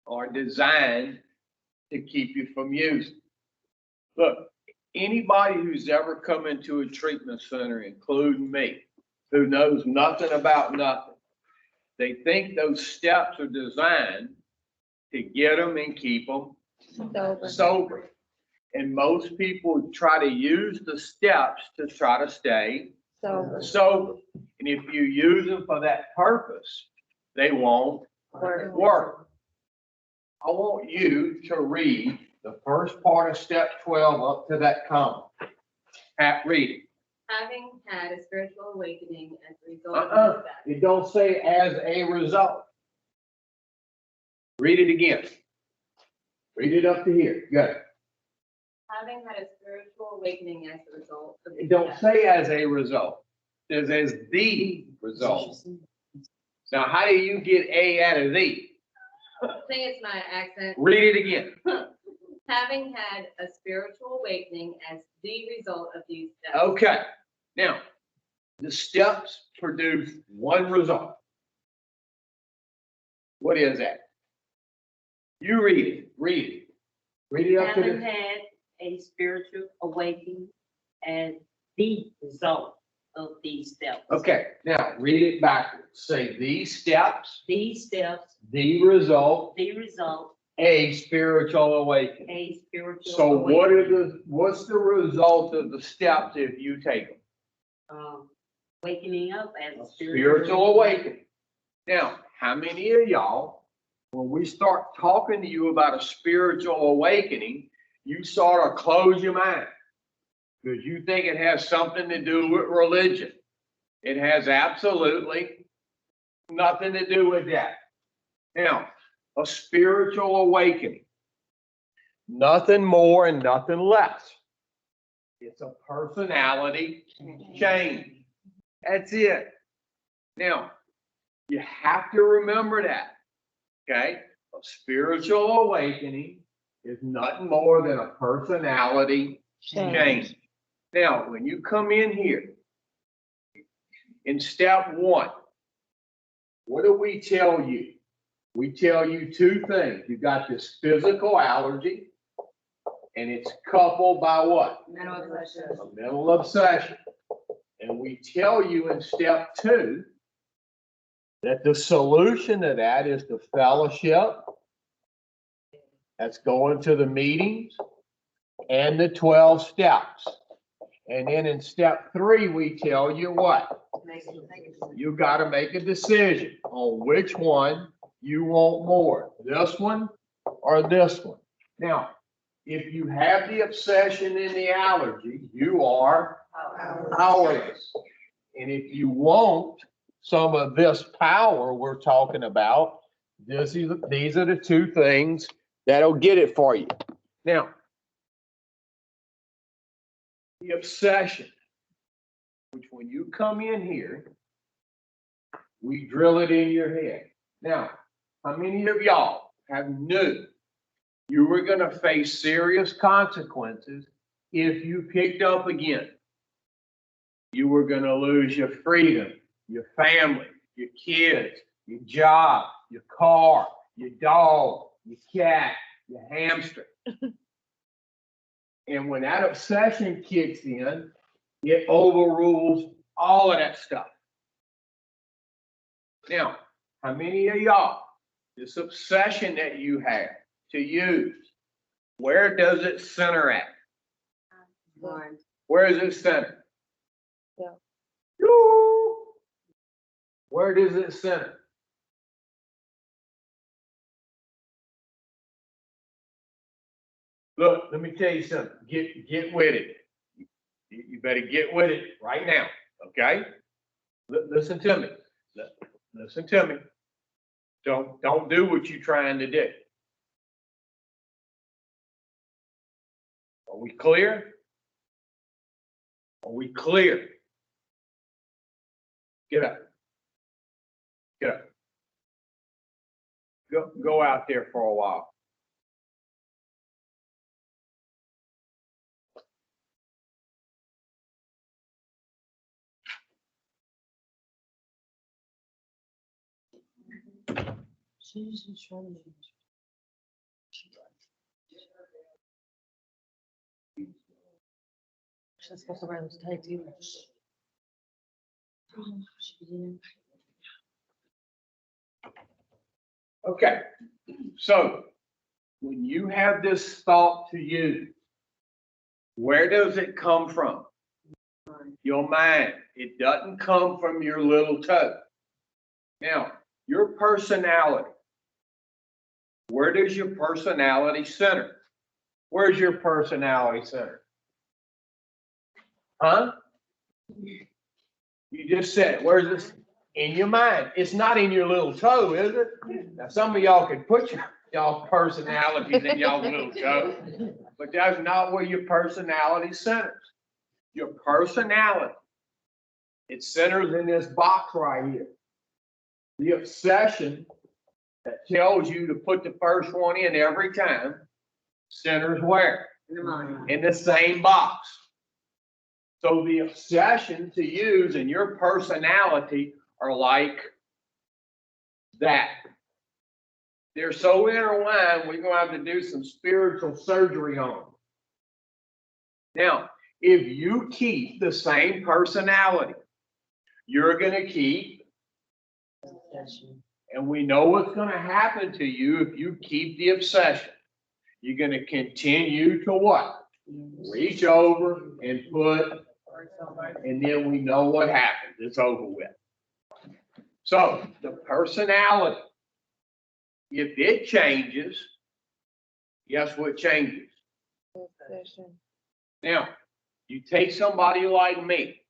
are designed to keep you from using. Look, anybody who's ever come into a treatment center, including me, who knows nothing about nothing, they think those steps are designed to get them and keep them sober. And most people try to use the steps to try to stay sober. And if you use them for that purpose, they won't work. I want you to read the first part of step 12 up to that comment. Read it. Having had a spiritual awakening as a result of this It don't say as a result. Read it again. Read it up to here. Good. having had a spiritual awakening as a result of It don't say as a result. It says as the result. Now, how do you get a out of the? I think it's my accent. Read it again. Having had a spiritual awakening as the result of these steps. Okay. Now, the steps produce one result. What is that? You read it. Read it. Read it up to Having the. had a spiritual awakening as the result of these steps. Okay. Now, read it backwards. Say these steps, These steps, the result, the result, a spiritual awakening. a spiritual So awakening. what's the result of the steps if you take them? Wakening up as a Spiritual awakening. Now, how many of y'all, when we start talking to you about a spiritual awakening, you sort of close your mind because you think it has something to do with religion? It has absolutely nothing to do with that. Now, a spiritual awakening, nothing more and nothing less. It's a personality change. That's it. Now, you have to remember that, okay? A spiritual awakening is nothing more than a personality change. Now, when you come in here, in step 1, what do we tell you? We tell you 2 things. You got this physical allergy, and it's coupled by what? Mental obsession. A mental obsession. And we tell you in step 2 that the solution to that is the fellowship. That's going to the meetings and the 12 steps. And then in step 3, we tell you what? You got to make a decision on which one you want more, this one or this one. Now, if you have the obsession and the allergy, you are powerless. And if you want some of this power we're talking about, these are the 2 things that'll get it for you. Now, the obsession, which when you come in here, we drill it in your head. Now, how many of y'all have knew you were going to face serious consequences if you picked up again? You were going to lose your freedom, your family, your kids, your job, your car, your dog, your cat, your hamster. And when that obsession kicks in, it overrules all of that stuff. Now, how many of y'all, this obsession that you have to use, where does it center at? Where is it centered? Where does it center? Look, let me tell you something. Get with it. You better get with it right now, okay? Listen to me. Listen to me. Don't do what you're trying to do. Are we clear? Are we clear? Get up. Get up. Go out there for a while. She's just trying to Okay, so when you have this thought to you, where does it come from? Your mind. It doesn't come from your little toe. Now, your personality. Where does your personality center? Where's your personality center? Huh? You just said it. Where's this? In your mind. It's not in your little toe, is it? Now, some of y'all can put y'all personalities in y'all little toe, but that's not where your personality centers. Your personality, it centers in this box right here. The obsession that tells you to put the first one in every time centers where? In the mind. In the same box. So the obsession to use and your personality are like that. They're so intertwined, we're going to have to do some spiritual surgery on them. Now, if you keep the same personality, you're going to keep, and we know what's going to happen to you if you keep the obsession. You're going to continue to what? Reach over and put, and then we know what happens. It's over with. So the personality, if it changes, guess what changes? Now, you take somebody like me,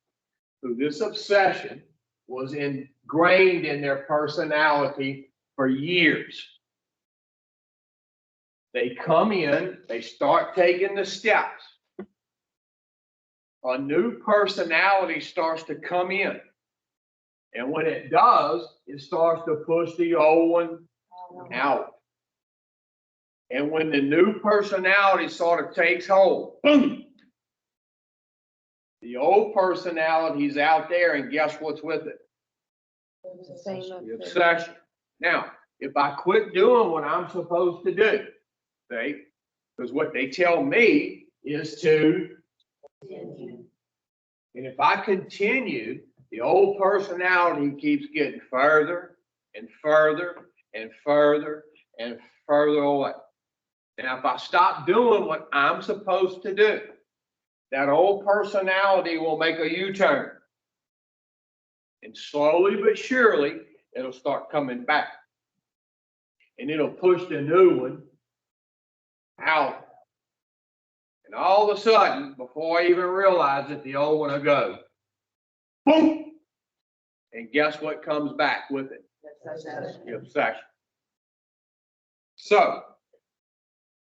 who this obsession was ingrained in their personality for years. They come in, they start taking the steps. A new personality starts to come in. And when it does, it starts to push the old one out. And when the new personality sort of takes hold, boom, the old personality's out there, and guess what's with it? The obsession. Now, if I quit doing what I'm supposed to do, see, because what they tell me is to, and if I continue, the old personality keeps getting further and further and further and further away. Now, if I stop doing what I'm supposed to do, that old personality will make a U-turn. And slowly but surely, it'll start coming back. And it'll push the new one out. And all of a sudden, before I even realize it, the old one will go. Boom! And guess what comes back with it? The obsession. So,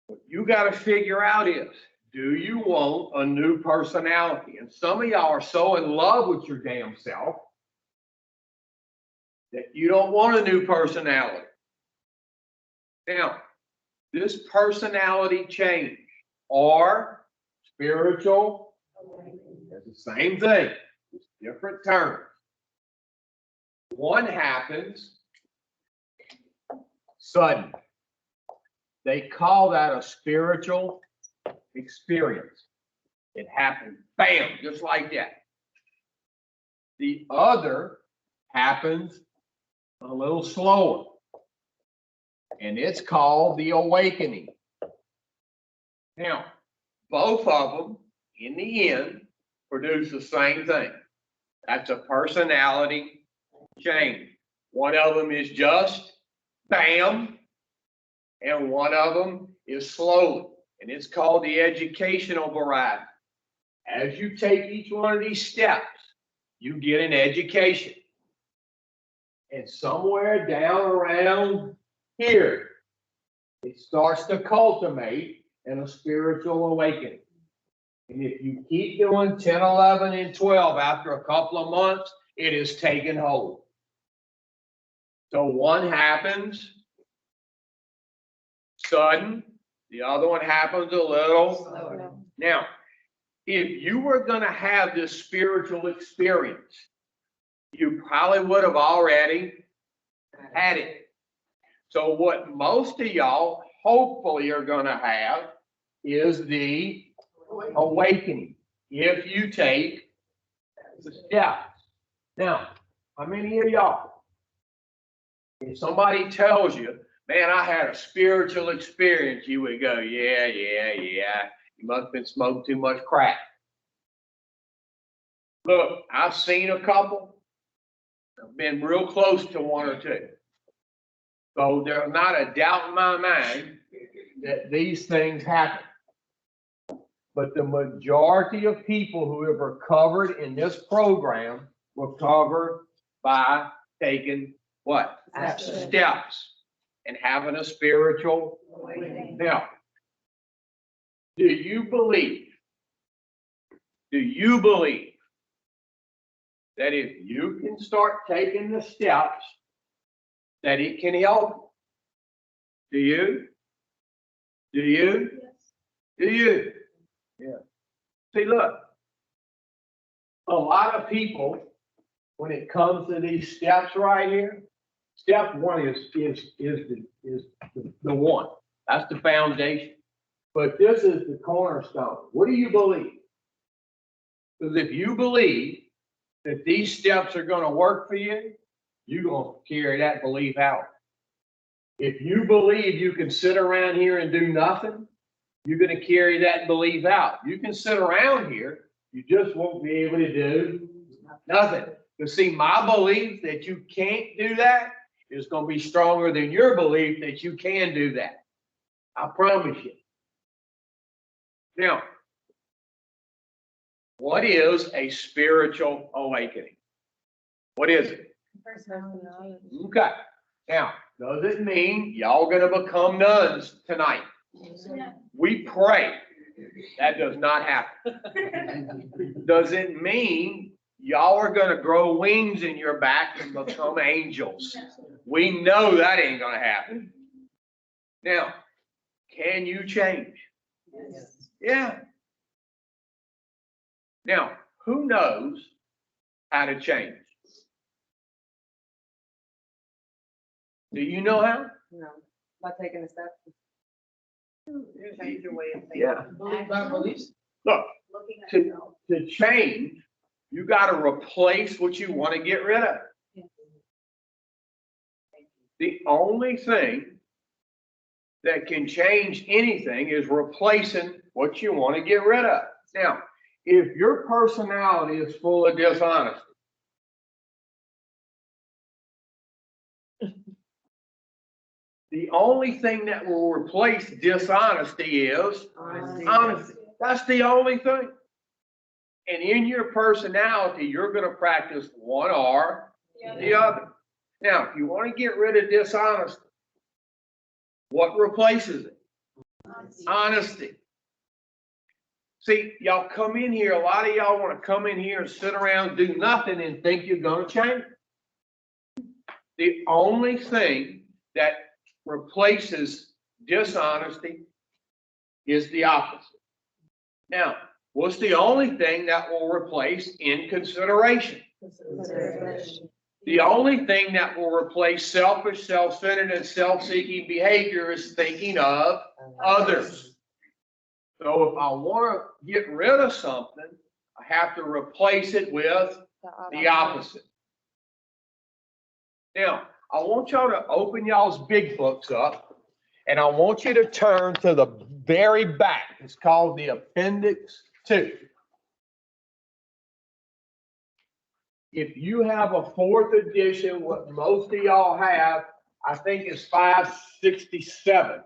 what you got to figure out is, do you want a new personality? And some of y'all are so in love with your damn self that you don't want a new personality. Now, this personality change or spiritual is the same thing, it's different terms. One happens sudden. They call that a spiritual experience. It happened, bam, just like that. The other happens a little slower, and it's called the awakening. Now, both of them, in the end, produce the same thing. That's a personality change. One of them is just bam, and one of them is slowly. And it's called the educational variety. As you take each one of these steps, you get an education. And somewhere down around here, it starts to cultivate in a spiritual awakening. And if you keep doing 10, 11, and 12, after a couple of months, it is taken hold. So one happens sudden, the other one happens a little slower. Now, if you were going to have this spiritual experience, you probably would have already had it. So what most of y'all hopefully are going to have is the awakening. if you take the steps. Now, how many of y'all, if somebody tells you, man, I had a spiritual experience, you would go, yeah, you must have been smoking too much crack. Look, I've seen a couple, I've been real close to one or two. So there's not a doubt in my mind that these things happen. But the majority of people who have recovered in this program recover by taking what? Steps and having a spiritual awakening. Now, do you believe that if you can start taking the steps, that it can help? Do you? Do you? Do you? Yeah. See, look, a lot of people, when it comes to these steps right here, step one is the one. That's the foundation. But this is the cornerstone. What do you believe? Because if you believe that these steps are going to work for you, you're going to carry that belief out. If you believe you can sit around here and do nothing, you're going to carry that belief out. You can sit around here, you just won't be able to do nothing. But see, my belief that you can't do that is going to be stronger than your belief that you can do that. I promise you. Now, what is a spiritual awakening? What is it? Okay. Now, does it mean y'all going to become nuns tonight? We pray. That does not happen. Does it mean y'all are going to grow wings in your back and become angels? We know that ain't going to happen. Now, can you change? Yeah. Now, who knows how to change? Do you know how? No, by taking a step. Change your way of thinking. Yeah. Look, Looking at to, yourself. to change, you got to replace what you want to get rid of. The only thing that can change anything is replacing what you want to get rid of. Now, if your personality is full of dishonesty, the only thing that will replace dishonesty is honesty. That's the only thing. And in your personality, you're going to practice one or the other. Now, if you want to get rid of dishonesty, what replaces it? Honesty. See, y'all come in here, a lot of y'all want to come in here and sit around, do nothing, and think you're going to change. The only thing that replaces dishonesty is the opposite. Now, what's the only thing that will replace inconsideration? The only thing that will replace selfish, self-centered, and self-seeking behavior is thinking of others. So if I want to get rid of something, I have to replace it with the opposite. Now, I want y'all to open y'all's big books up, and I want you to turn to the very back. It's called the Appendix 2. If you have a 4th edition, what most of y'all have, I think it's 567.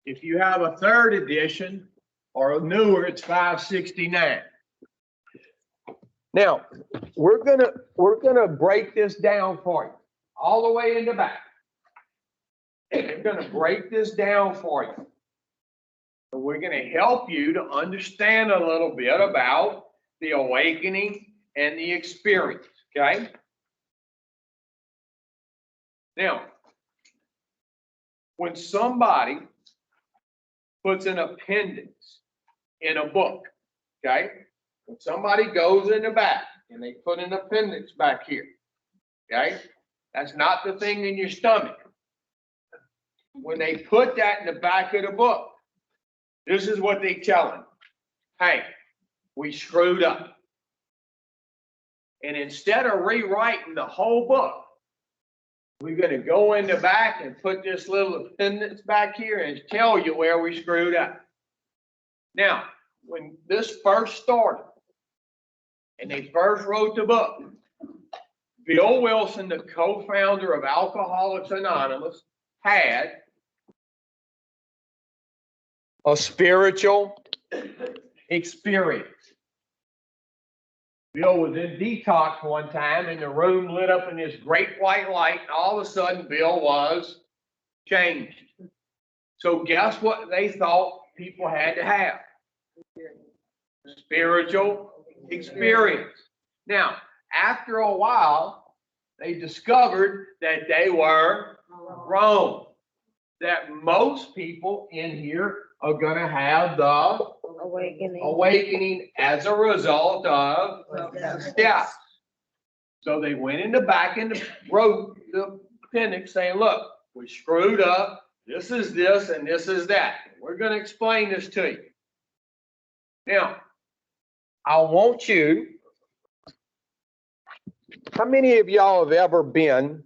If you have a 3rd edition or newer, it's 569. Now, we're gonna break this down for you, all the way in the back. We're gonna break this down for you. So we're gonna help you to understand a little bit about the awakening and the experience, okay? Now, when somebody puts an appendix in a book, okay? When somebody goes in the back and they put an appendix back here, okay? That's not the thing in your stomach. When they put that in the back of the book, this is what they tell them. Hey, we screwed up. And instead of rewriting the whole book, we're gonna go in the back and put this little appendix back here and tell you where we screwed up. Now, when this first started, and they first wrote the book, Bill Wilson, the co-founder of Alcoholics Anonymous, had a spiritual experience. Bill was in detox one time and the room lit up in this great white light, and all of a sudden Bill was changed. So guess what they thought people had to have? Spiritual experience. Now, after a while, they discovered that they were wrong. That most people in here are gonna have the awakening as a result of the steps. So they went in the back and wrote the appendix saying, look, we screwed up. This is this and this is that. We're gonna explain this to you. Now, I want you, how many of y'all have ever been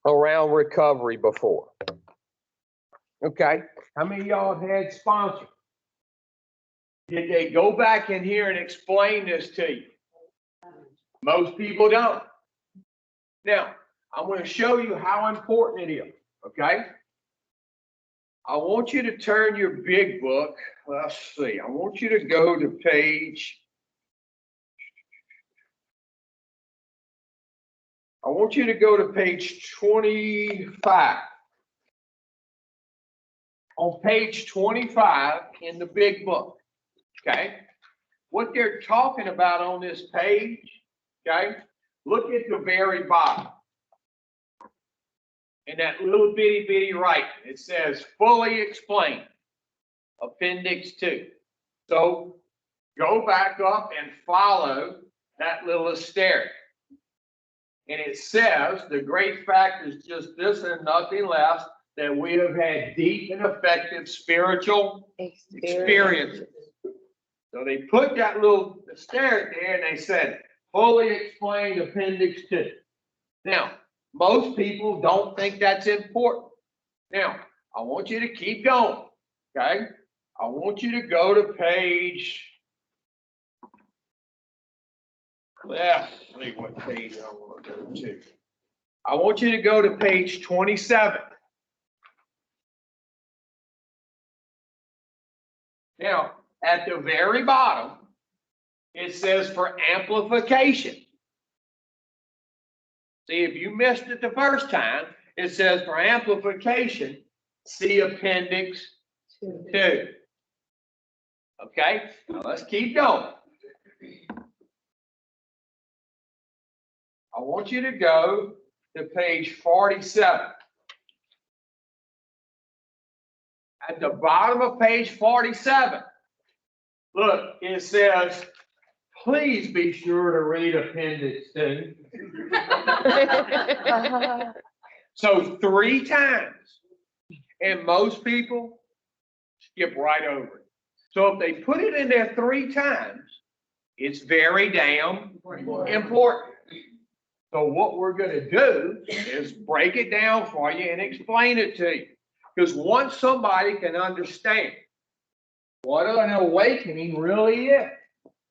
around recovery before? Okay, how many of y'all have had sponsors? Did they go back in here and explain this to you? Most people don't. Now, I'm going to show you how important it is, okay? I want you to turn your big book. Let's see. I want you to go to page. I want you to go to page 25. On page 25 in the big book, okay? What they're talking about on this page, okay? Look at the very bottom. In that little bitty writing, it says fully explained, appendix 2. So go back up and follow that little asterisk. And it says the great fact is just this and nothing less, that we have had deep and effective spiritual experiences. So they put that little asterisk there and they said, fully explained appendix 2. Now, most people don't think that's important. Now, I want you to keep going, okay? I want you to go to page, let's see what page I want to go to. I want you to go to page 27. Now, at the very bottom, it says for amplification. See, if you missed it the first time, it says for amplification, see appendix 2. Okay, now let's keep going. I want you to go to page 47. At the bottom of page 47, look, it says, please be sure to read appendix 2. So 3 times. And most people skip right over it. So if they put it in there 3 times, it's very damn important. So what we're going to do is break it down for you and explain it to you. Because once somebody can understand what an awakening really is,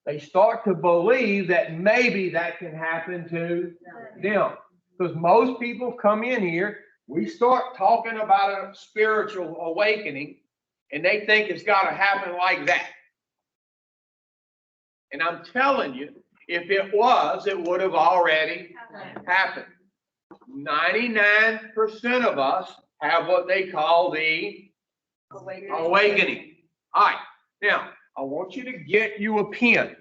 they start to believe that maybe that can happen to them. Because most people come in here, we start talking about a spiritual awakening, and they think it's got to happen like that. And I'm telling you, if it was, it would have already happened. 99% of us have what they call the awakening. All right, now I want you to get you a pen.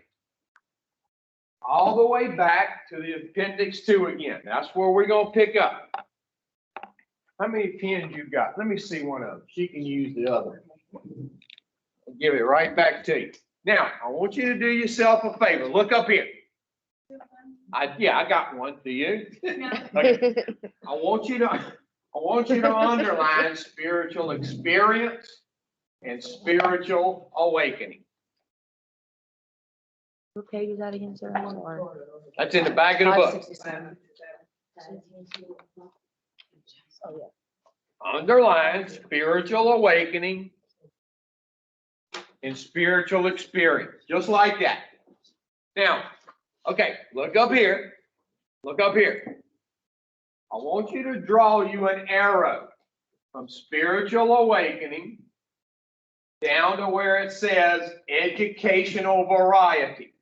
All the way back to the appendix 2 again. That's where we're going to pick up. How many pens you got? Let me see one of them. She can use the other. I'll give it right back to you. Now, I want you to do yourself a favor. Look up here. I got one for you. Okay. I want you to underline spiritual experience and spiritual awakening. What page is that again, sir? Or- That's in the back of the book. 567. Oh, yeah. Underline spiritual awakening and spiritual experience, just like that. Now, okay, look up here. Look up here. I want you to draw you an arrow from spiritual awakening down to where it says educational variety,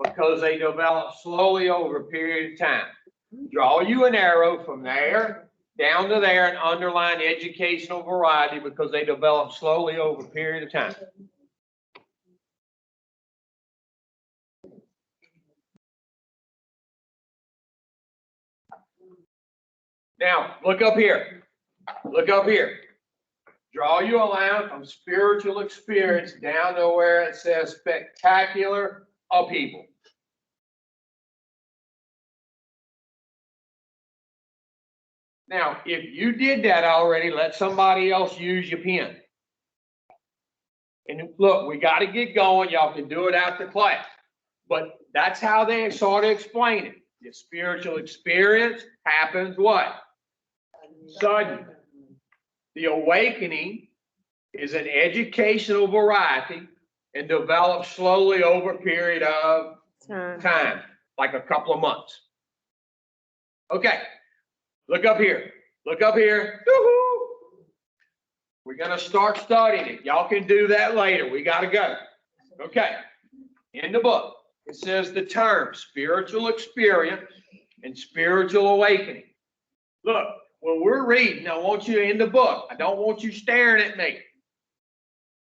because they develop slowly over a period of time. Draw you an arrow from there down to there and underline educational variety, because they develop slowly over a period of time. Now, look up here. Look up here. Draw you a line from spiritual experience down to where it says spectacular upheaval. Now, if you did that already, let somebody else use your pen. And look, we got to get going. Y'all can do it after class. But that's how they sort of explain it. The spiritual experience happens what? Sudden. The awakening is an educational variety and develops slowly over a period of time, like a couple of months. Okay, look up here. Look up here. Woo-hoo. We're going to start studying it. Y'all can do that later. We got to go. Okay, in the book, it says the term spiritual experience and spiritual awakening. Look. When we're reading, I want you in the book. I don't want you staring at me.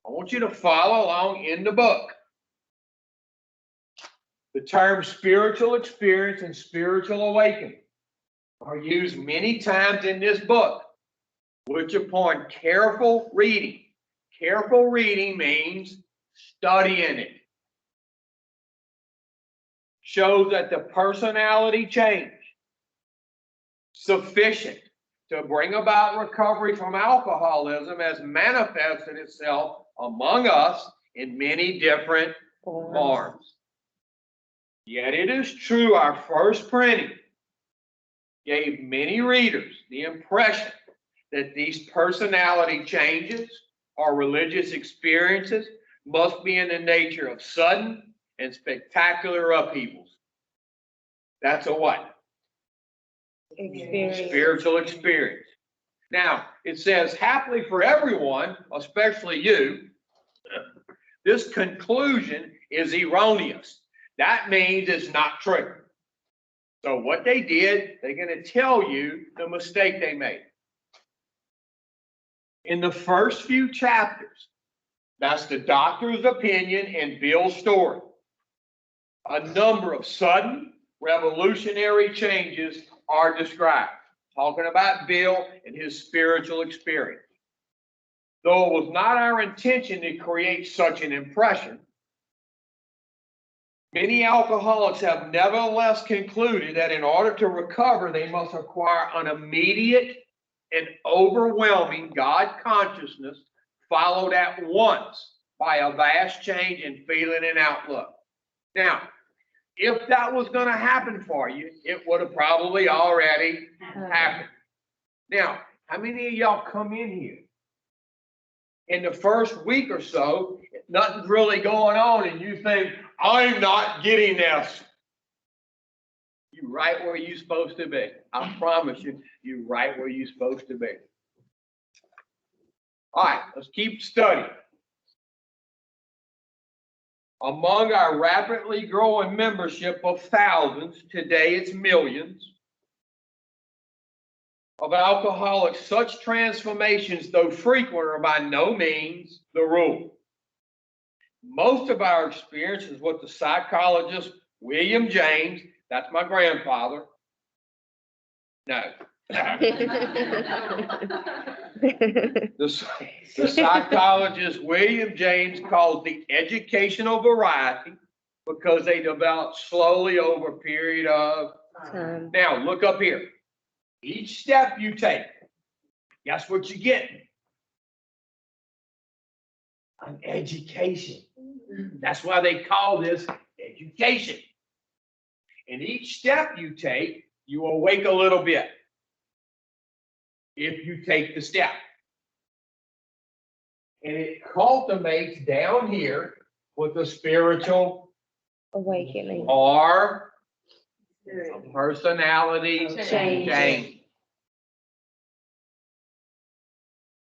I want you to follow along in the book. The term spiritual experience and spiritual awakening are used many times in this book, which upon careful reading. Careful reading means studying it. Shows that the personality change sufficient to bring about recovery from alcoholism has manifested itself among us in many different forms. Yet it is true, our first printing gave many readers the impression that these personality changes or religious experiences must be in the nature of sudden and spectacular upheavals. That's a what? Experience. Spiritual experience. Now, it says, happily for everyone, especially you, this conclusion is erroneous. That means it's not true. So what they did, they're going to tell you the mistake they made. In the first few chapters, that's the doctor's opinion and Bill's story. A number of sudden revolutionary changes are described, talking about Bill and his spiritual experience. Though it was not our intention to create such an impression, many alcoholics have nevertheless concluded that in order to recover, they must acquire an immediate and overwhelming God consciousness, followed at once by a vast change in feeling and outlook. Now, if that was going to happen for you, it would have probably already happened. Now, how many of y'all come in here in the first week or so, nothing's really going on, and you think, I'm not getting this? You're right where you're supposed to be. I promise you, you're right where you're supposed to be. All right, let's keep studying. Among our rapidly growing membership of thousands, today it's millions, of alcoholics, such transformations, though frequent, are by no means the rule. Most of our experience is what the psychologist William James, that's my grandfather, no. The psychologist William James calls the educational variety because they develop slowly over a period of time. Now, look up here. Each step you take, guess what you get? An education. That's why they call this Education. And each step you take, you awake a little bit. If you take the step. And it culminates down here with a spiritual Awakening. or a personality Change. change.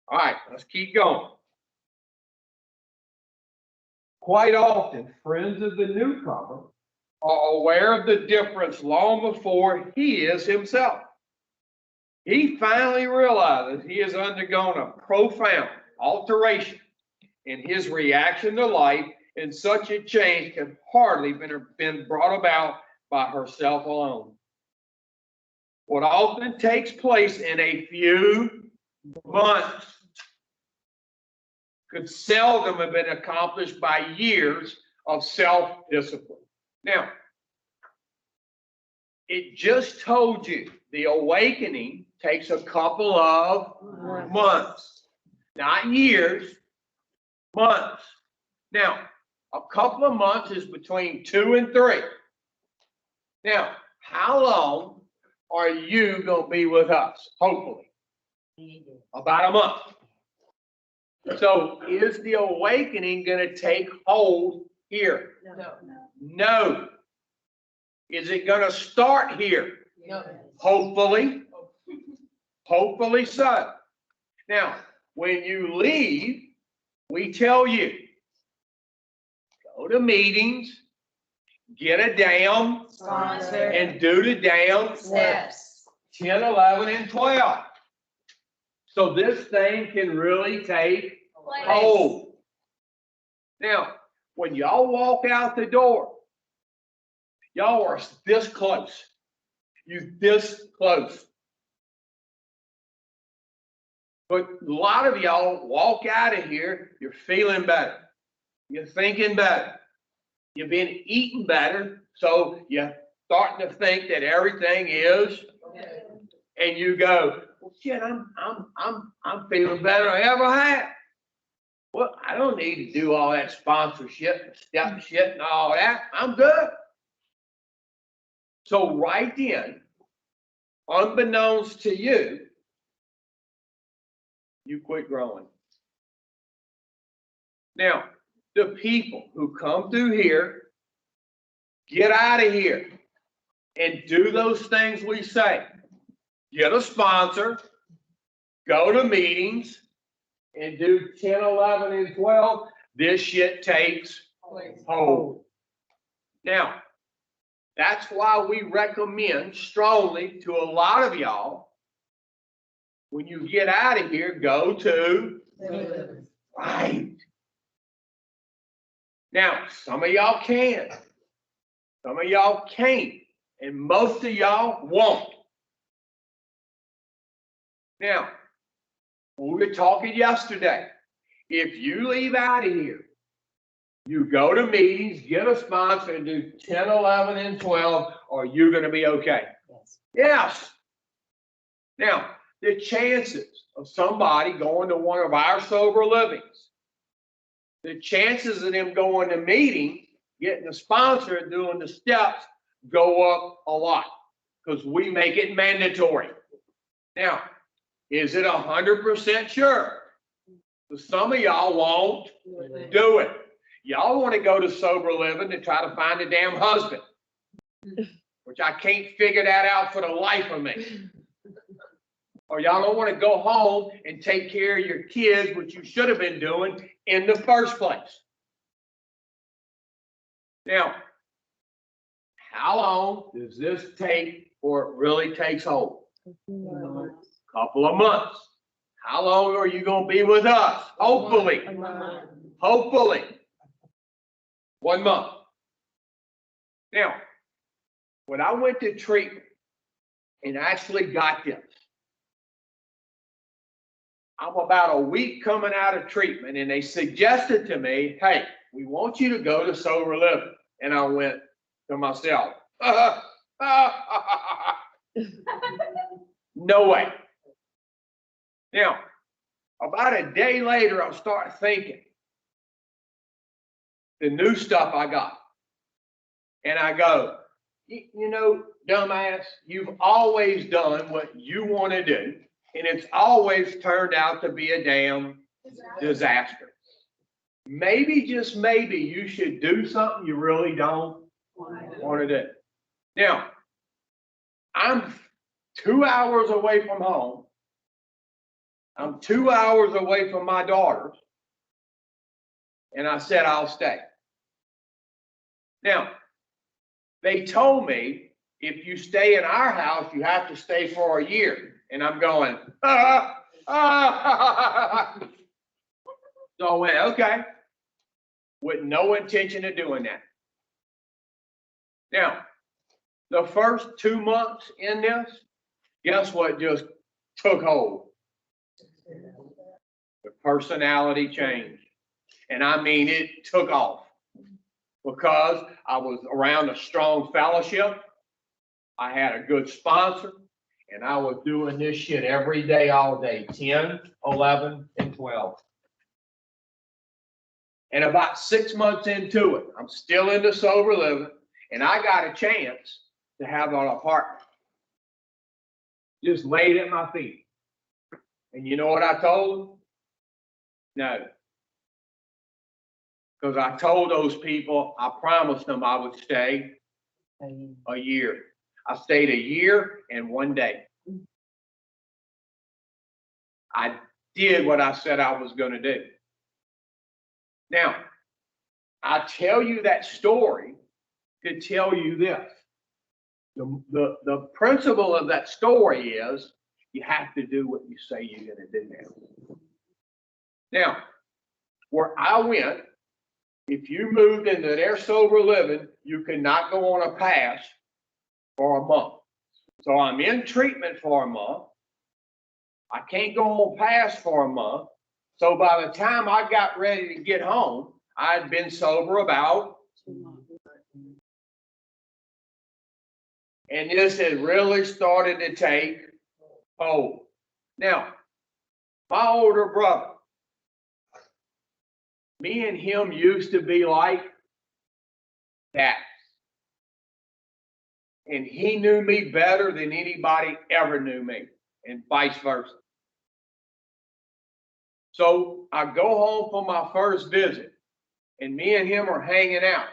All right, let's keep going. Quite often, friends of the newcomer are aware of the difference long before he is himself. He finally realizes he has undergone a profound alteration in his reaction to life, and such a change can hardly been brought about by herself alone. What often takes place in a few months could seldom have been accomplished by years of self-discipline. Now, it just told you the awakening takes a couple of months, not years, months. Now, a couple of months is between 2 and 3. Now, how long are you going to be with us? Hopefully, about a month. So is the awakening going to take hold here? No. No. Is it going to start here? No. Hopefully. Hopefully so. Now, when you leave, we tell you, go to meetings, get a damn, Sponsor. and do the damn Steps. 10, 11, and 12. So this thing can really take hold. Now, when y'all walk out the door, y'all are this close. You this close. But a lot of y'all walk out of here, you're feeling better. You're thinking better. You've been eating better, so you're starting to think that everything is, and you go, well, shit, I'm feeling better than I ever had. Well, I don't need to do all that sponsorship, step shit, and all that. I'm good. So right then, unbeknownst to you, you quit growing. Now, the people who come through here, get out of here and do those things we say. Get a sponsor, go to meetings, and do 10, 11, and 12. This shit takes hold. Now, that's why we recommend strongly to a lot of y'all, when you get out of here, go to right. Now, some of y'all can. Some of y'all can't. And most of y'all won't. Now, we were talking yesterday. If you leave out of here, you go to meetings, get a sponsor, and do 10, 11, and 12, are you going to be okay? Yes. Now, the chances of somebody going to one of our sober livings, the chances of them going to meetings, getting a sponsor, and doing the steps go up a lot because we make it mandatory. Now, is it 100% sure? So some of y'all won't do it. Y'all want to go to sober living to try to find a damn husband, which I can't figure that out for the life of me. Or y'all don't want to go home and take care of your kids, which you should have been doing in the first place. Now, how long does this take before it really takes hold? Couple of months. How long are you going to be with us? Hopefully. Hopefully. 1 month. Now, when I went to treatment and actually got this, I'm about a week coming out of treatment, and they suggested to me, hey, we want you to go to sober living. And I went to myself, no way. Now, about a day later, I'm starting thinking the new stuff I got. And I go, you know, dumbass, you've always done what you want to do, and it's always turned out to be a damn disaster. Maybe, just maybe, you should do something you really don't want to do. Now, I'm 2 hours away from home. I'm 2 hours away from my daughters. And I said, I'll stay. Now, they told me, if you stay in our house, you have to stay for a year. And I'm going, ah, ah. So I went, okay, with no intention of doing that. Now, the first 2 months in this, guess what just took hold? The personality change. And I mean, it took off because I was around a strong fellowship. I had a good sponsor, and I was doing this shit every day, all day, 10, 11, and 12. And about 6 months into it, I'm still into sober living, and I got a chance to have an apartment. Just laid at my feet. And you know what I told them? No. Because I told those people, I promised them I would stay a year. I stayed a year and 1 day. I did what I said I was going to do. Now, I tell you that story to tell you this. The principle of that story is you have to do what you say you're going to do now. Now, where I went, if you moved into their sober living, you cannot go on a pass for a month. So I'm in treatment for a month. I can't go on pass for a month. So by the time I got ready to get home, I had been sober about 2 months. And this had really started to take hold. Now, my older brother, me and him used to be like that. And he knew me better than anybody ever knew me, and vice versa. So I go home for my first visit, and me and him are hanging out.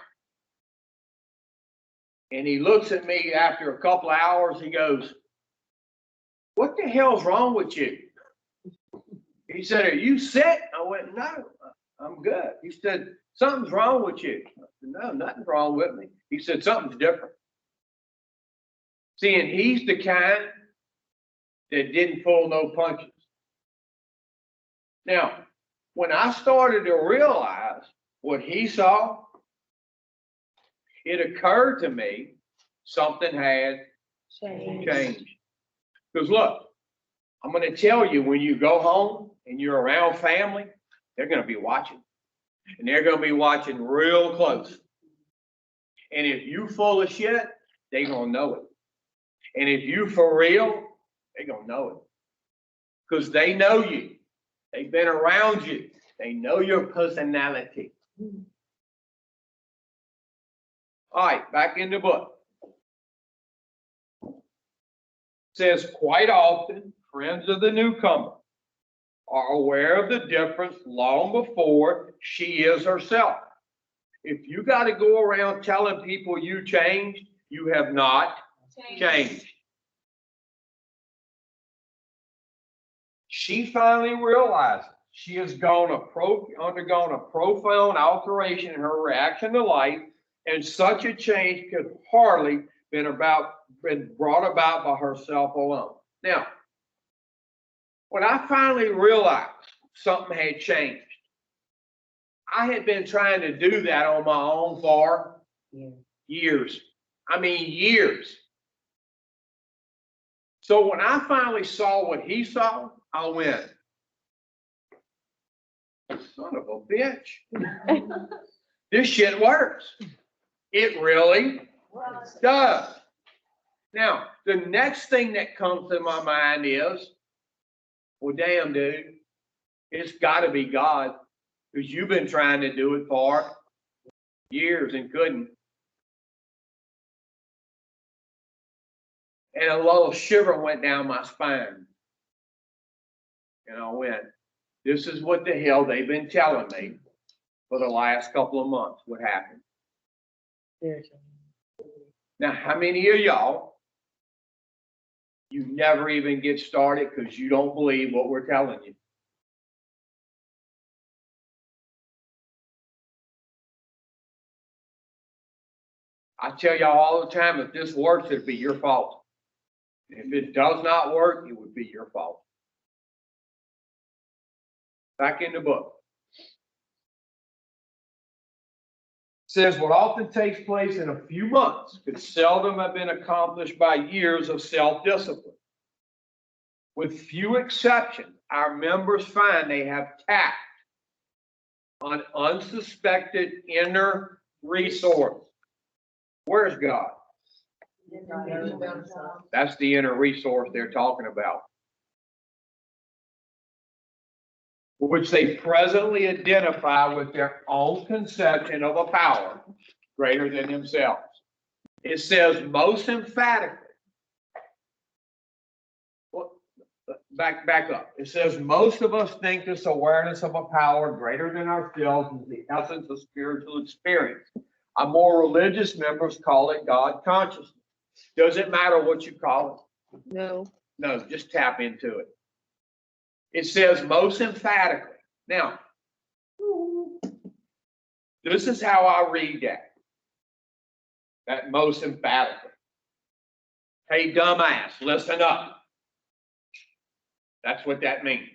And he looks at me after a couple of hours, he goes, "What the hell's wrong with you?" He said, "Are you sick?" I went, "No, I'm good." He said, "Something's wrong with you." I said, "No, nothing's wrong with me." He said, "Something's different." See, and he's the kind that didn't pull no punches. Now, when I started to realize what he saw, it occurred to me something had changed. Because look, I'm going to tell you, when you go home and you're around family, they're going to be watching. And they're going to be watching real close. And if you full of shit, they're going to know it. And if you for real, they're going to know it. Because they know you. They've been around you. They know your personality. All right, back in the book. It says, quite often, friends of the newcomer are aware of the difference long before she is herself. If you got to go around telling people you changed, you have not changed. She finally realized she has undergone a profound alteration in her reaction to life, and such a change could hardly been brought about by herself alone. Now, when I finally realized something had changed, I had been trying to do that on my own for years. I mean, years. So when I finally saw what he saw, I went, son of a bitch. This shit works. It really does. Now, the next thing that comes to my mind is, well, damn, dude, it's got to be God, because you've been trying to do it for years and couldn't. And a little shiver went down my spine. And I went, this is what the hell they've been telling me for the last couple of months would happen. Now, how many of y'all, you never even get started because you don't believe what we're telling you? I tell y'all all the time, if this works, it'd be your fault. If it does not work, it would be your fault. Back in the book. It says what often takes place in a few months could seldom have been accomplished by years of self-discipline. With few exceptions, our members find they have tapped on unsuspected inner resource. Where's God? That's the inner resource they're talking about, which they presently identify with their own conception of a power greater than themselves. It says most emphatically, well, back up. It says most of us think this awareness of a power greater than ourselves is the essence of spiritual experience. Our more religious members call it God consciousness. Does it matter what you call it? No. No, just tap into it. It says most emphatically. Now, this is how I read that. That most emphatically. Hey, dumbass, listen up. That's what that means.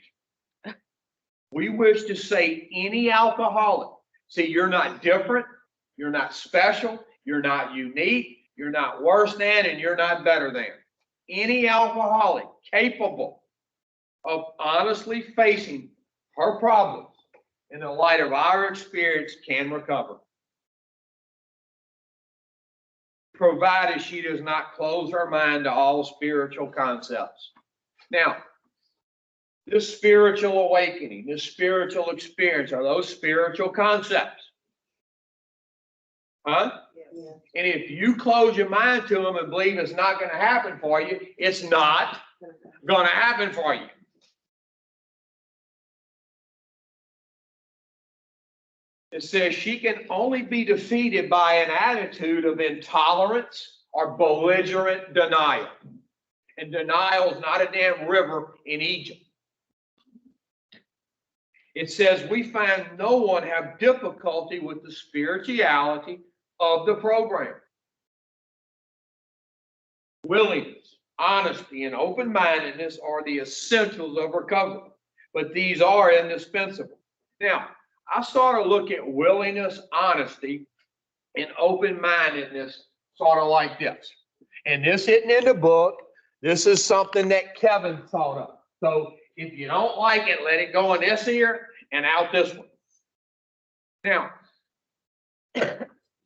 We wish to say any alcoholic. See, you're not different. You're not special. You're not unique. You're not worse than, and you're not better than. Any alcoholic capable of honestly facing her problems in the light of our experience can recover, provided she does not close her mind to all spiritual concepts. Now, this spiritual awakening, this spiritual experience, are those spiritual concepts? Huh? And if you close your mind to them and believe it's not going to happen for you, it's not going to happen for you. It says she can only be defeated by an attitude of intolerance or belligerent denial. And denial is not a damn river in Egypt. It says we find no one have difficulty with the spirituality of the program. Willingness, honesty, and open-mindedness are the essentials of recovery, but these are indispensable. Now, I sort of look at willingness, honesty, and open-mindedness sort of like this. And this isn't in the book. This is something that Kevin thought of. So if you don't like it, let it go in this ear and out this one. Now,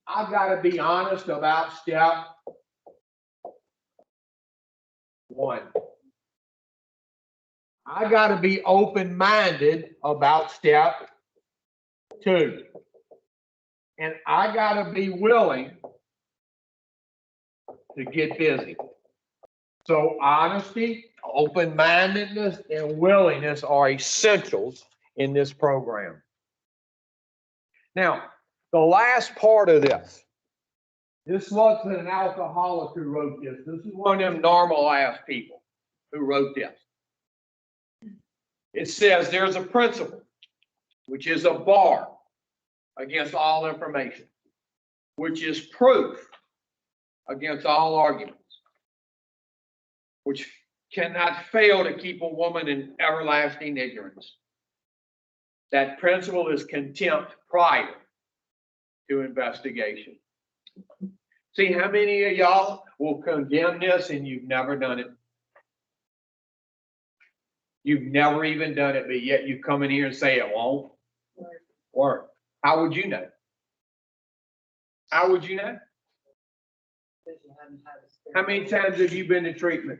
I've got to be honest about step one. I got to be open-minded about step two. And I got to be willing to get busy. So honesty, open-mindedness, and willingness are essentials in this program. Now, the last part of this wasn't an alcoholic who wrote this. This is one of them normal ass people who wrote this. It says there's a principle, which is a bar against all information, which is proof against all arguments, which cannot fail to keep a woman in everlasting ignorance. That principle is contempt prior to investigation. See how many of y'all will condemn this and you've never done it? You've never even done it, but yet you come in here and say it won't work. How would you know? How would you know? How many times have you been to treatment?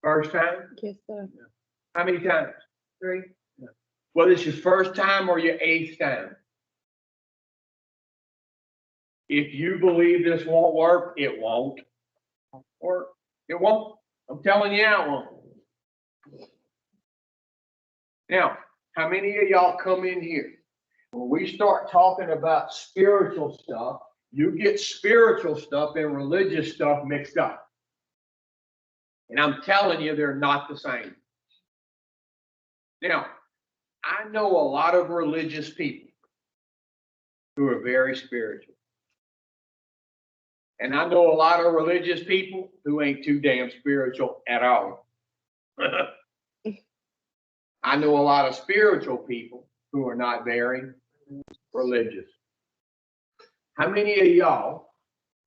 First time? Yes, sir. How many times? 3. Well, it's your first time or your 8th time? If you believe this won't work, it won't. Or it won't. I'm telling you now it won't. Now, how many of y'all come in here? When we start talking about spiritual stuff, you get spiritual stuff and religious stuff mixed up. And I'm telling you, they're not the same. Now, I know a lot of religious people who are very spiritual. And I know a lot of religious people who ain't too damn spiritual at all. I know a lot of spiritual people who are not very religious. How many of y'all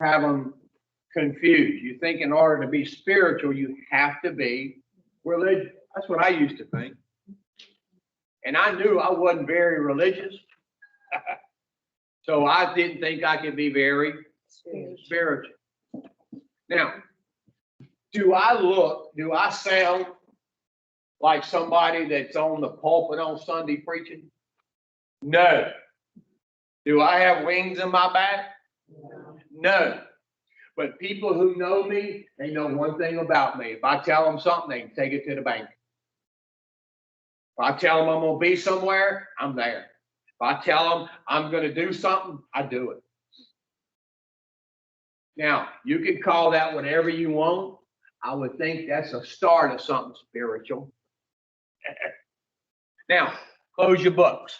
have them confused? You think in order to be spiritual, you have to be religious. That's what I used to think. And I knew I wasn't very religious. So I didn't think I could be very spiritual. Now, do I sound like somebody that's on the pulpit on Sunday preaching? No. Do I have wings in my back? No. But people who know me, they know one thing about me. If I tell them something, they can take it to the bank. If I tell them I'm going to be somewhere, I'm there. If I tell them I'm going to do something, I do it. Now, you can call that whatever you want. I would think that's a start of something spiritual. Now, close your books.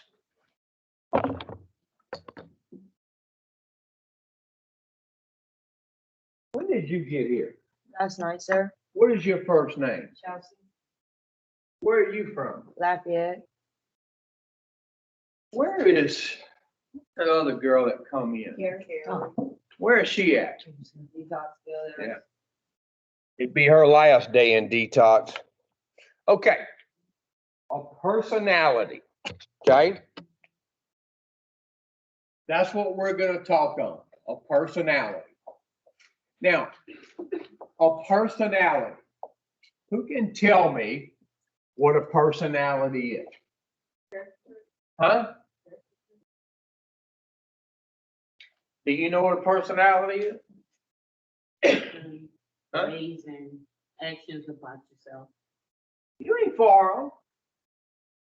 When did you get here? Last night, sir. What is your first name? Chelsea. Where are you from? Lafayette. Where is that other girl that come in? Here. Where is she at? Detox still there. Yeah. It'd be her last day in detox. Okay. A personality. Okay. That's what we're going to talk on. A personality. Now, a personality. Who can tell me what a personality is? Huh? Do you know what a personality is? Huh? Ways and actions about yourself. You ain't far off.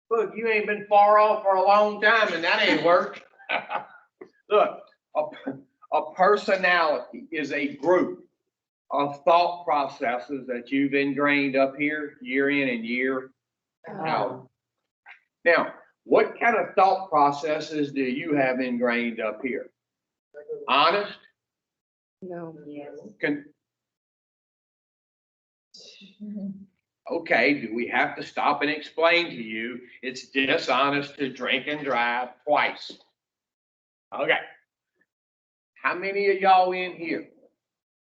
Look, you ain't been far off for a long time and that ain't worked. Look, a personality is a group of thought processes that you've ingrained up here year in and year out. Now, what kind of thought processes do you have ingrained up here? Honest? No. Yes. Okay, do we have to stop and explain to you it's dishonest to drink and drive twice? Okay. How many of y'all in here?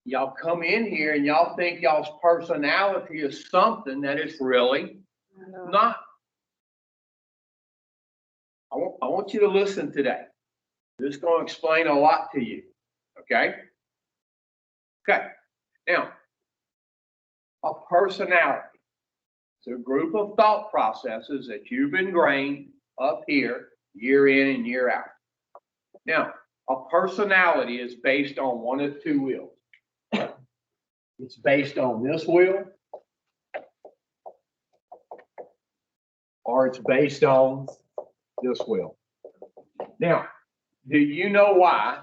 Y'all come in here and y'all think y'all's personality is something that it's really No. not. I want you to listen today. This is going to explain a lot to you. Okay? Okay. Now, a personality is a group of thought processes that you've ingrained up here year in and year out. Now, a personality is based on one of two wheels. It's based on this wheel, or it's based on this wheel. Now, do you know why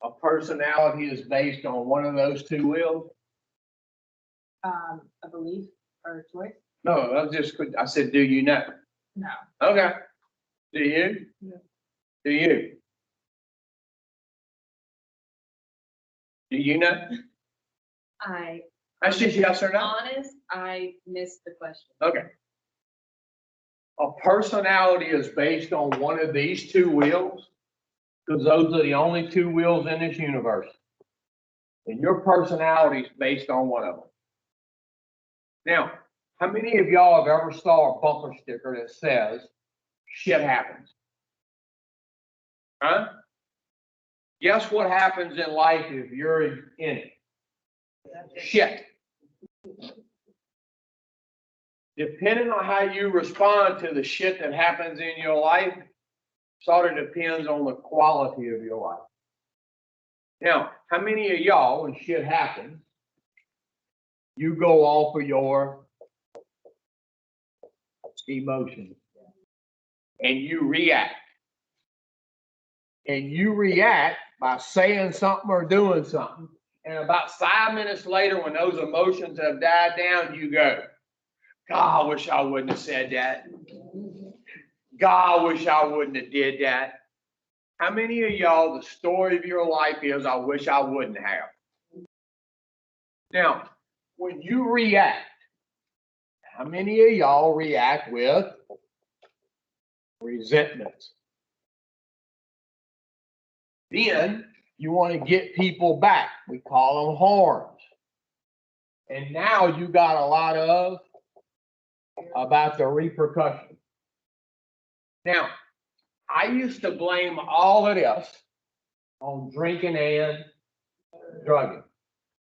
a personality is based on one of those two wheels? A belief or a choice? No, I said, do you know? No. Okay. Do you? No. Do you? Do you know? That's just yes or no. Honest, I missed the question. Okay. A personality is based on one of these two wheels because those are the only two wheels in this universe. And your personality is based on one of them. Now, how many of y'all have ever saw a bumper sticker that says, shit happens? Huh? Guess what happens in life if you're in it? Shit. Depending on how you respond to the shit that happens in your life, sort of depends on the quality of your life. Now, how many of y'all, when shit happens, you go off of your emotions and you react? And you react by saying something or doing something. And about 5 minutes later, when those emotions have died down, you go, God, I wish I wouldn't have said that. God, I wish I wouldn't have did that. How many of y'all, the story of your life is, I wish I wouldn't have? Now, when you react, how many of y'all react with resentment? Then you want to get people back. We call them horns. And now you got a lot of about the repercussions. Now, I used to blame all of this on drinking and drugging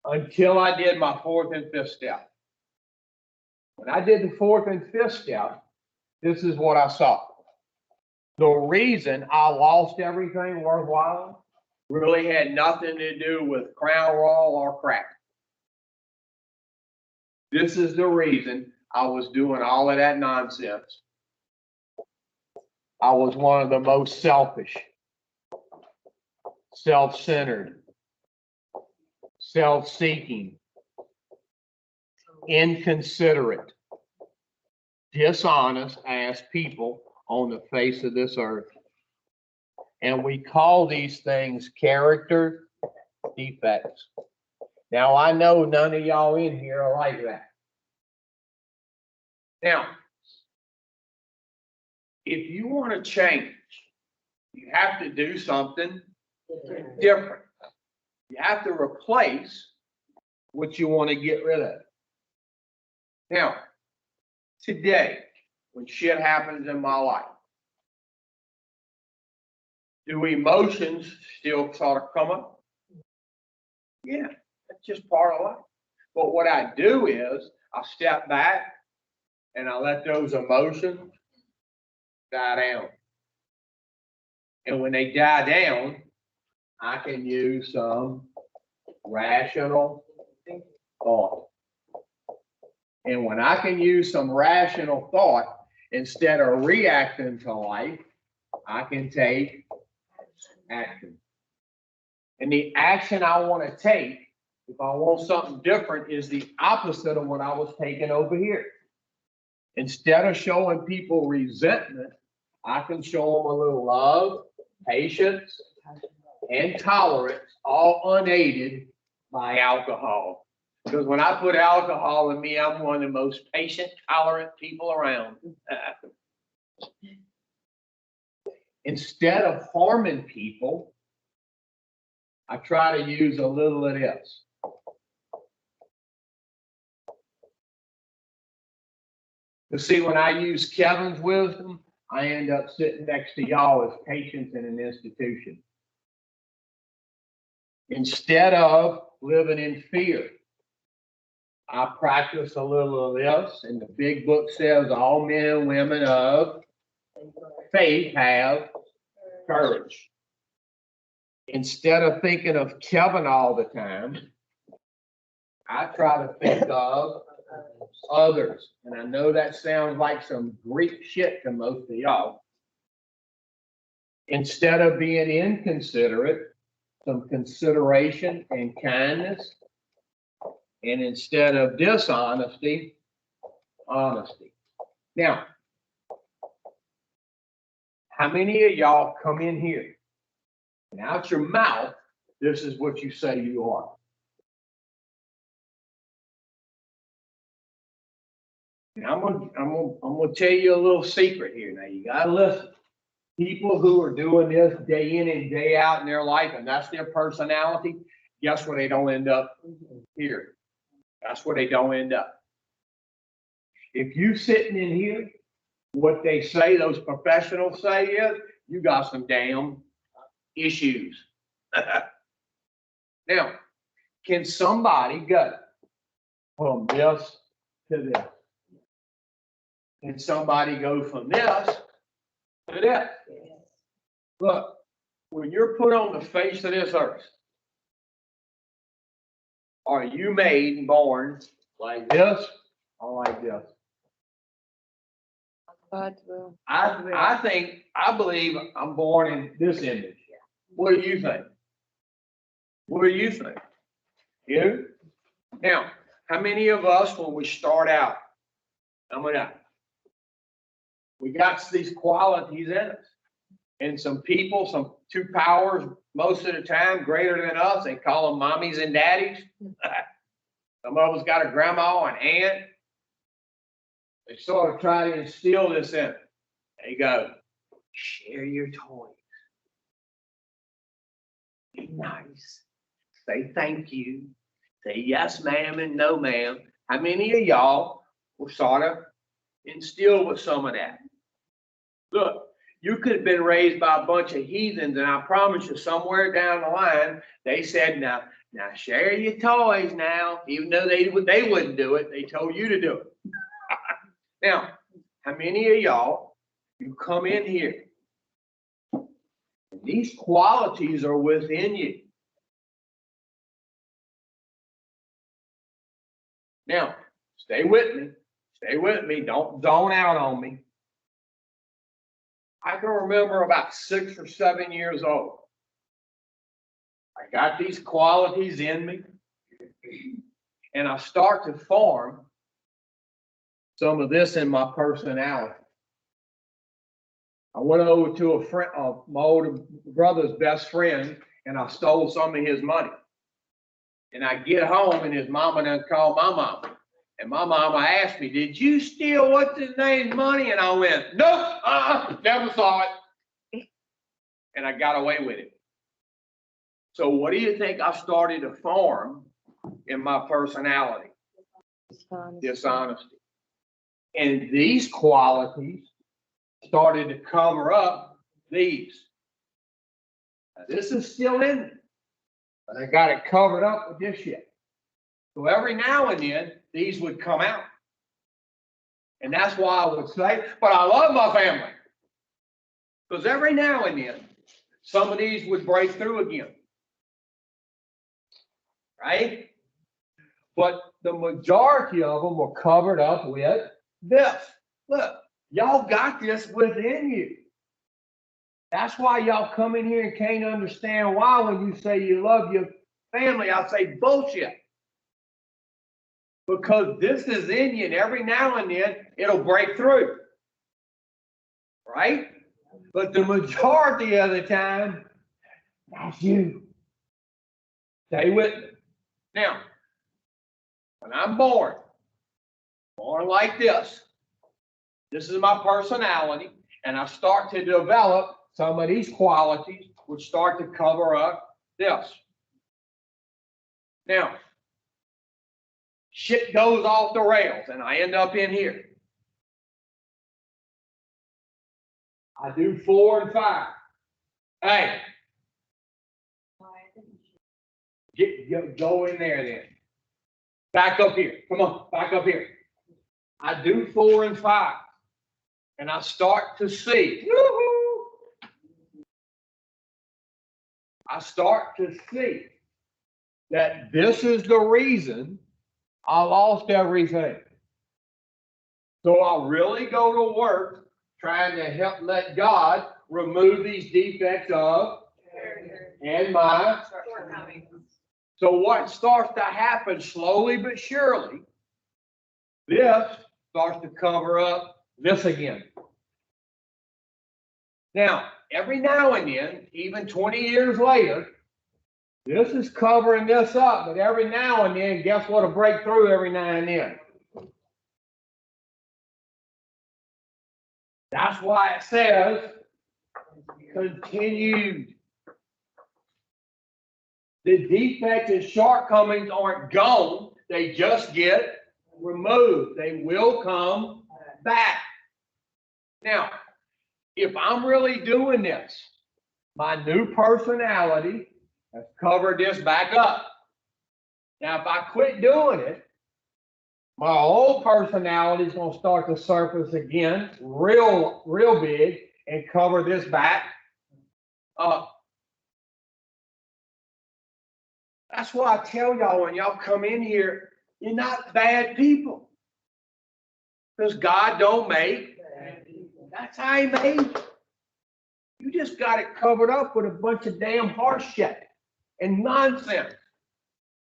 until I did my fourth and fifth step. When I did the fourth and fifth step, this is what I saw. The reason I lost everything worthwhile really had nothing to do with Crown Royal or crack. This is the reason I was doing all of that nonsense. I was one of the most selfish, self-centered, self-seeking, inconsiderate, dishonest ass people on the face of this earth. And we call these things character defects. Now, I know none of y'all in here are like that. Now, if you want to change, you have to do something different. You have to replace what you want to get rid of. Now, today, when shit happens in my life, do emotions still sort of come up? Yeah, that's just part of life. But what I do is I step back and I let those emotions die down. And when they die down, I can use some rational thought. And when I can use some rational thought, instead of reacting to life, I can take action. And the action I want to take, if I want something different, is the opposite of what I was taking over here. Instead of showing people resentment, I can show them a little love, patience, and tolerance, all unaided by alcohol. Because when I put alcohol in me, I'm one of the most patient, tolerant people around. Instead of harming people, I try to use a little of this. You see, when I use Kevin's wisdom, I end up sitting next to y'all as patients in an institution. Instead of living in fear, I practice a little of this, and the big book says all men and women of faith have courage. Instead of thinking of Kevin all the time, I try to think of others. And I know that sounds like some Greek shit to most of y'all. Instead of being inconsiderate, some consideration and kindness. And instead of dishonesty, honesty. Now, how many of y'all come in here and out your mouth, this is what you say you are? Now, I'm gonna tell you a little secret here. Now, you gotta listen. People who are doing this day in and day out in their life, and that's their personality, guess where they don't end up? Here. That's where they don't end up. If you sitting in here, what they say, those professionals say is, you got some damn issues. Now, can somebody go from this to this? Can somebody go from this to this? Look, when you're put on the face of this earth, are you made and born like this or like this? God's will. I believe I'm born in this image. What do you think? What do you think? You? Now, how many of us, when we start out, we got these qualities in us. And some people, some two powers, most of the time greater than us, they call them mommies and daddies. Some of us got a grandma and aunt. They sort of try to instill this in it. They go, share your toys. Be nice. Say thank you. Say yes, ma'am, and no, ma'am. How many of y'all were sort of instilled with some of that? Look, you could have been raised by a bunch of heathens, and I promise you, somewhere down the line, they said, now share your toys now, even though they wouldn't do it. They told you to do it. Now, how many of y'all, you come in here, these qualities are within you. Now, stay with me, don't zone out on me. I can remember about 6 or 7 years old. I got these qualities in me, and I start to form some of this in my personality. I went over to a friend, my older brother's best friend, and I stole some of his money. And I get home, and his mama done called my mama. And my mama asked me, did you steal what's his name's money? And I went, nope, never saw it. And I got away with it. So what do you think I started to form in my personality? Dishonesty. And these qualities started to cover up these. Now, this is still in me, but I got it covered up with this shit. So every now and then, these would come out. And that's why I would say, but I love my family. Because every now and then, some of these would break through again. Right? But the majority of them were covered up with this. Look, y'all got this within you. That's why y'all come in here and can't understand why when you say you love your family, I say bullshit. Because this is in you, and every now and then it'll break through. Right? But the majority of the time, that's you. Stay with me. Now, when I'm born like this is my personality, and I start to develop some of these qualities which start to cover up this. Now, shit goes off the rails, and I end up in here. I do 4 and 5. Hey, go in there then. Back up here. Come on, back up here. I do 4 and 5. And I start to see. I start to see that this is the reason I lost everything. So I'll really go to work trying to help let God remove these defects of and my. So what starts to happen slowly but surely, this starts to cover up this again. Now, every now and then, even 20 years later, this is covering this up, but every now and then, guess what'll break through every now and then? That's why it says continued. The defects and shortcomings aren't gone, they just get removed. They will come back. Now, if I'm really doing this, my new personality has covered this back up. Now, if I quit doing it, my old personality is going to start to surface again, real big, and cover this back up. That's why I tell y'all when y'all come in here, you're not bad people. Because God don't make. That's how he made you. You just got it covered up with a bunch of damn horse shit and nonsense.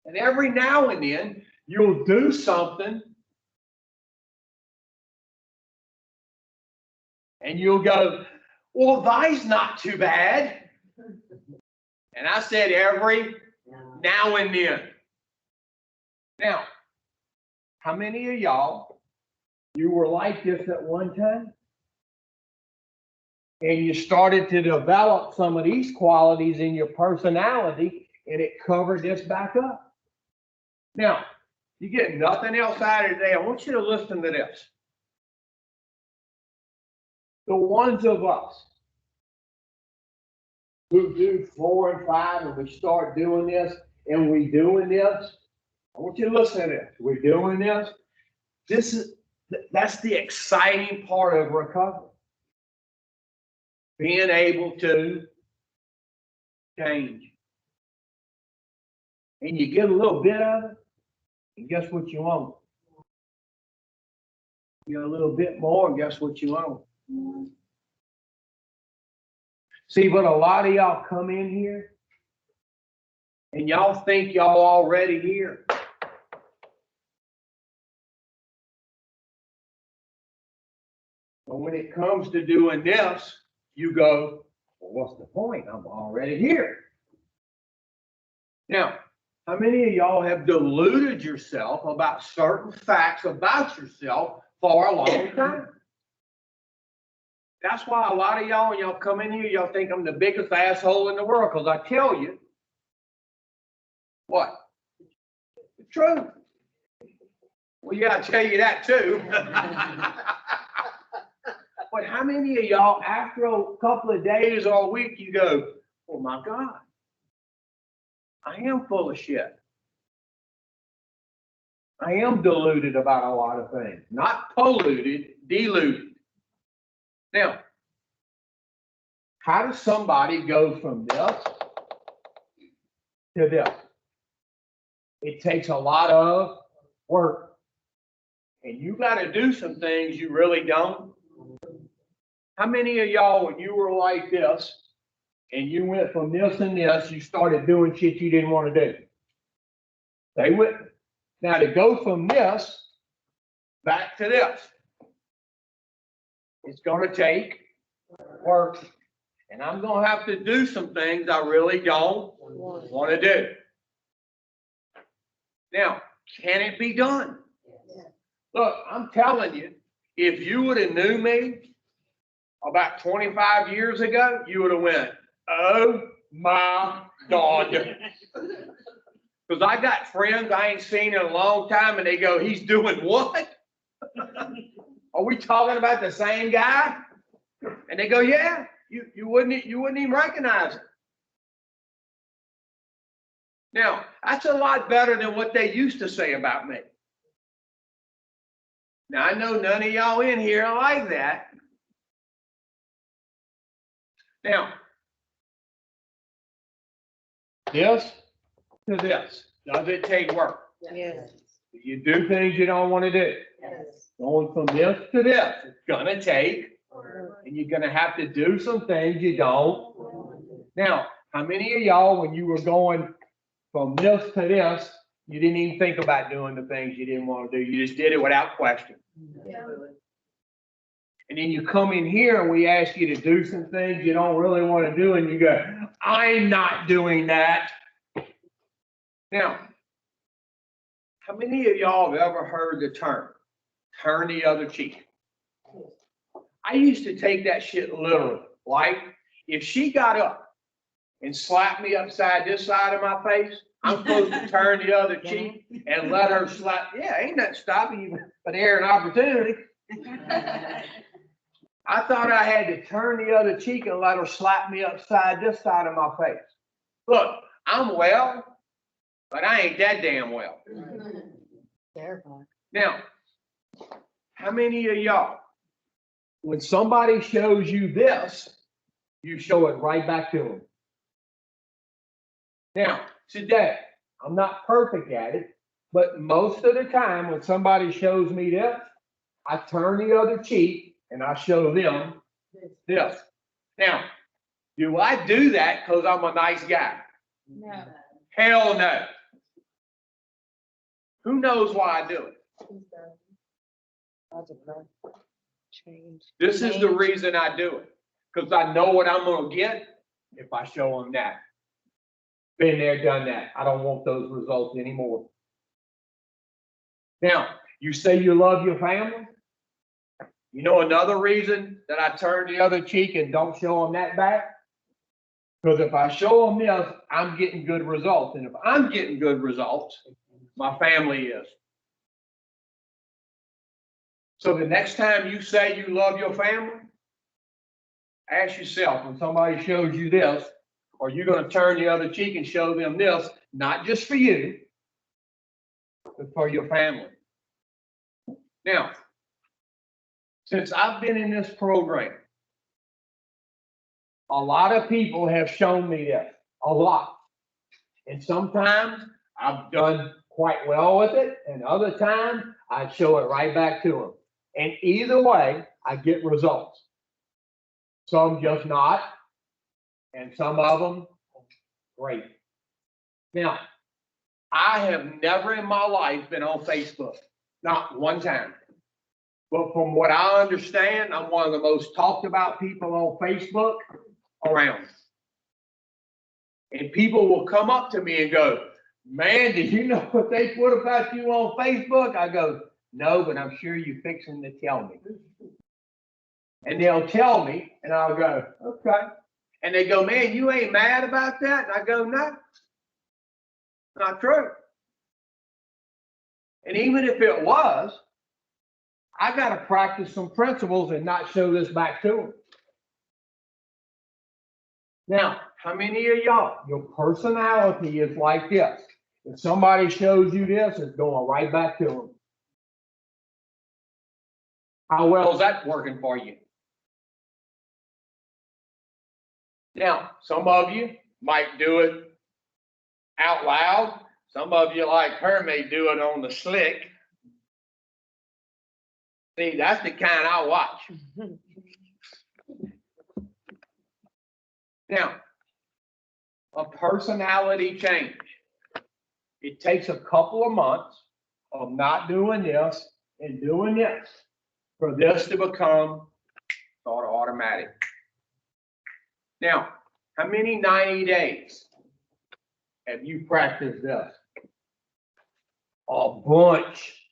And every now and then, you'll do something and you'll go, well, that's not too bad. And I said every now and then. Now, how many of y'all, you were like this at one time? And you started to develop some of these qualities in your personality, and it covered this back up. Now, you get nothing else out of today. I want you to listen to this. The ones of us who do 4 and 5, and we start doing this, and we doing this, I want you to listen to this. We're doing this. That's the exciting part of recovery. Being able to change. And you get a little bit of it, and guess what you want? You get a little bit more, and guess what you want? See, but a lot of y'all come in here, and y'all think y'all already here. But when it comes to doing this, you go, well, what's the point? I'm already here. Now, how many of y'all have deluded yourself about certain facts about yourself for a long time? That's why a lot of y'all, when y'all come in here, y'all think I'm the biggest asshole in the world, because I tell you, what? The truth. Well, yeah, I tell you that too. But how many of y'all, after a couple of days or a week, you go, oh my God, I am full of shit. I am deluded about a lot of things. Not polluted, deluded. Now, how does somebody go from this to this? It takes a lot of work. And you got to do some things you really don't. How many of y'all, when you were like this, and you went from this and this, you started doing shit you didn't want to do? They went. Now, to go from this back to this, it's going to take work. And I'm going to have to do some things I really don't want to do. Now, can it be done? Look, I'm telling you, if you would have knew me about 25 years ago, you would have went, oh my God. Because I got friends I ain't seen in a long time, and they go, he's doing what? Are we talking about the same guy? And they go, yeah, you wouldn't even recognize it. Now, that's a lot better than what they used to say about me. Now, I know none of y'all in here are like that. Now, this to this, does it take work? Yes. You do things you don't want to do. Yes. Going from this to this, it's gonna take, and you're gonna have to do some things you don't. Now, how many of y'all, when you were going from this to this, you didn't even think about doing the things you didn't want to do? You just did it without question. And then you come in here and we ask you to do some things you don't really want to do, and you go, I'm not doing that. Now, how many of y'all have ever heard the term, turn the other cheek? I used to take that shit literally. Like, if she got up and slapped me upside this side of my face, I'm supposed to turn the other cheek and let her slap. Yeah, ain't nothing stopping you but there an opportunity. I thought I had to turn the other cheek and let her slap me upside this side of my face. Look, I'm well, but I ain't that damn well. Terrifying. Now, how many of y'all, when somebody shows you this, you show it right back to them? Now, today, I'm not perfect at it, but most of the time when somebody shows me this, I turn the other cheek and I show them this. Now, do I do that because I'm a nice guy? No. Hell no. Who knows why I do it? Change. This is the reason I do it, because I know what I'm gonna get if I show them that. Been there, done that. I don't want those results anymore. Now, you say you love your family. You know another reason that I turn the other cheek and don't show them that back? Because if I show them this, I'm getting good results. And if I'm getting good results, my family is. So the next time you say you love your family, ask yourself, when somebody shows you this, are you going to turn the other cheek and show them this, not just for you, but for your family? Now, since I've been in this program, a lot of people have shown me this, a lot. And sometimes I've done quite well with it, and other times I show it right back to them. And either way, I get results. Some just not, and some of them, great. Now, I have never in my life been on Facebook, not one time. But from what I understand, I'm one of the most talked about people on Facebook around. And people will come up to me and go, man, did you know what they put about you on Facebook? I go, no, but I'm sure you're fixing to tell me. And they'll tell me, and I'll go, okay. And they go, man, you ain't mad about that? And I go, no, not true. And even if it was, I got to practice some principles and not show this back to them. Now, how many of y'all, your personality is like this? If somebody shows you this, it's going right back to them. How well is that working for you? Now, some of you might do it out loud. Some of you, like her, may do it on the slick. See, that's the kind I watch. Now, a personality change. It takes a couple of months of not doing this and doing this for this to become sort of automatic. Now, how many 90 days have you practiced this? A bunch.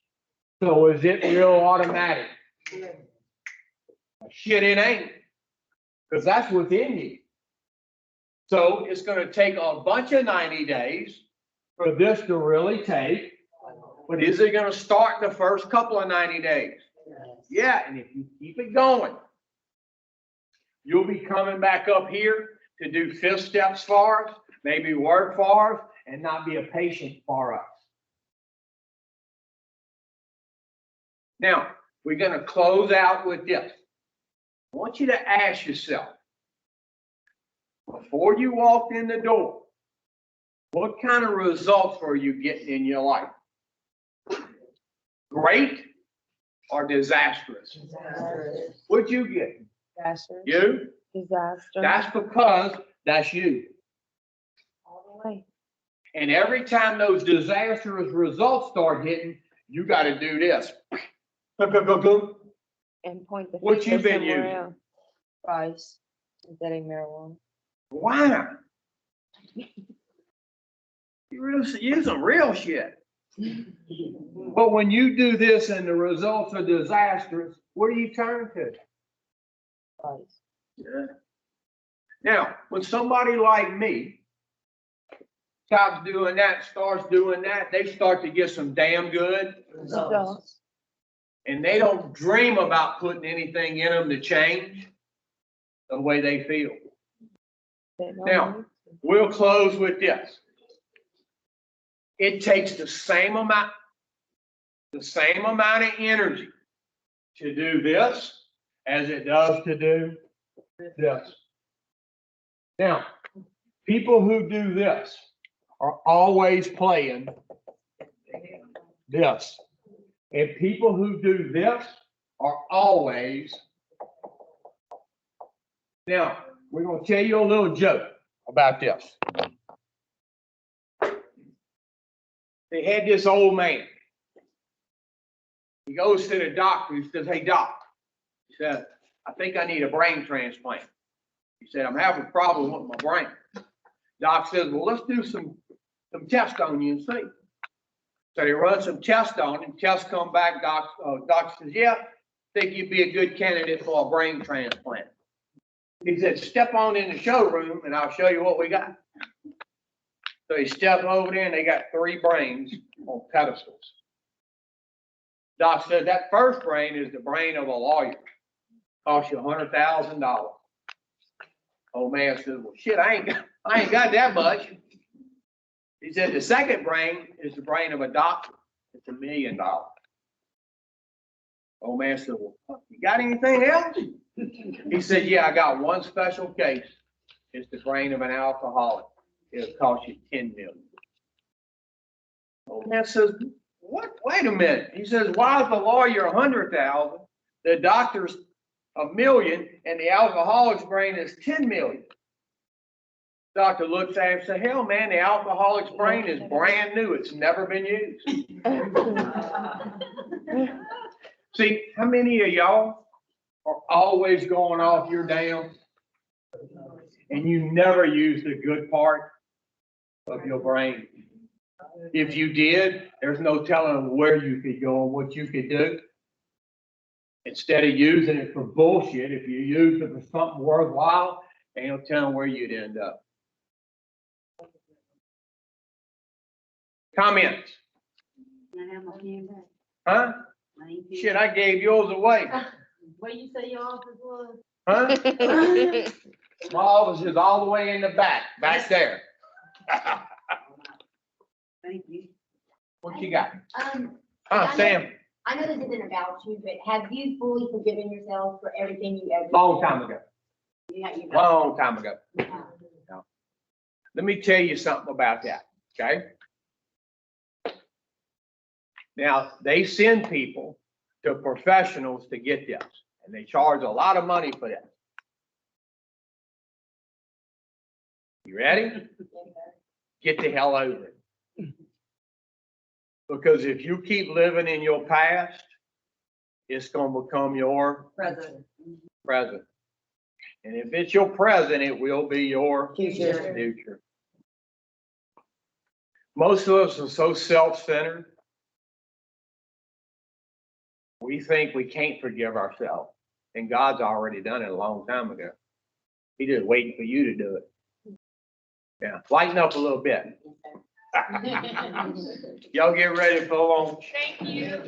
So is it real automatic? Shit, it ain't. Because that's within you. So it's going to take a bunch of 90 days for this to really take. But is it going to start the first couple of 90 days? Yeah, and if you keep it going, you'll be coming back up here to do 5th steps for us, maybe work for us, and not be a patient for us. Now, we're going to close out with this. I want you to ask yourself, before you walked in the door, what kind of results were you getting in your life? Great or disastrous? Disaster. What'd you get? Disaster. You? Disaster. That's because that's you. All the way. And every time those disastrous results start hitting, you got to do this. Go, go, go, go. And point the What you finger been somewhere using? else. Spice. Synthetic marijuana. Why? You're using real shit. But when you do this and the results are disastrous, what do you turn to? Spice. Yeah. Now, when somebody like me stops doing that, starts doing that, they start to get some damn good Results. and they don't dream about putting anything in them to change the way they feel. They don't Now, need we'll close with this. It takes the same amount of energy to do this as it does to do this. Now, people who do this are always playing this. And people who do this are always. Now, we're gonna tell you a little joke about this. They had this old man. He goes to the doctor. He says, "Hey, doc," he said, "I think I need a brain transplant." He said, "I'm having a problem with my brain." Doc says, "Well, let's do some tests on you and see." So they run some tests on him. Tests come back. Doc says, "Yeah, I think you'd be a good candidate for a brain transplant." He said, "Step on in the showroom and I'll show you what we got." So he stepped over there and they got 3 brains on pedestals. Doc said, "That first brain is the brain of a lawyer. Cost you $100,000. Old man said, "Well, shit, I ain't got that much." He said, "The second brain is the brain of a doctor. It's $1 million. Old man said, "Well, you got anything else?" He said, "Yeah, I got one special case. It's the brain of an alcoholic. It'll cost you $10 million. Old man says, "What? Wait a minute." He says, "Why is the lawyer $100,000, the doctor's $1 million, and the alcoholic's brain is $10 million?" Doctor looks at him and says, "Hell, man, the alcoholic's brain is brand new. It's never been used." See, how many of y'all are always going off your damn and you never use the good part of your brain? If you did, there's no telling where you could go and what you could do. Instead of using it for bullshit, if you use it for something worthwhile, ain't no telling where you'd end up. Comments? Can I have my pen back? Huh? Thank you. Shit, I gave yours away. Where you say your office was? Huh? My office is all the way in the back there. Thank you. What you got? I Sam, I know this isn't about you, but have you fully forgiven yourself for everything you ever? long time ago, You have. long time ago. Let me tell you something about that, okay? Now, they send people to professionals to get this, and they charge a lot of money for that. You ready? Get the hell over it. Because if you keep living in your past, it's gonna become your President. present. And if it's your present, it will be your Future. future. Most of us are so self-centered. We think we can't forgive ourselves, and God's already done it a long time ago. He's just waiting for you to do it. Yeah, lighten up a little bit. Y'all get ready for lunch. Thank you.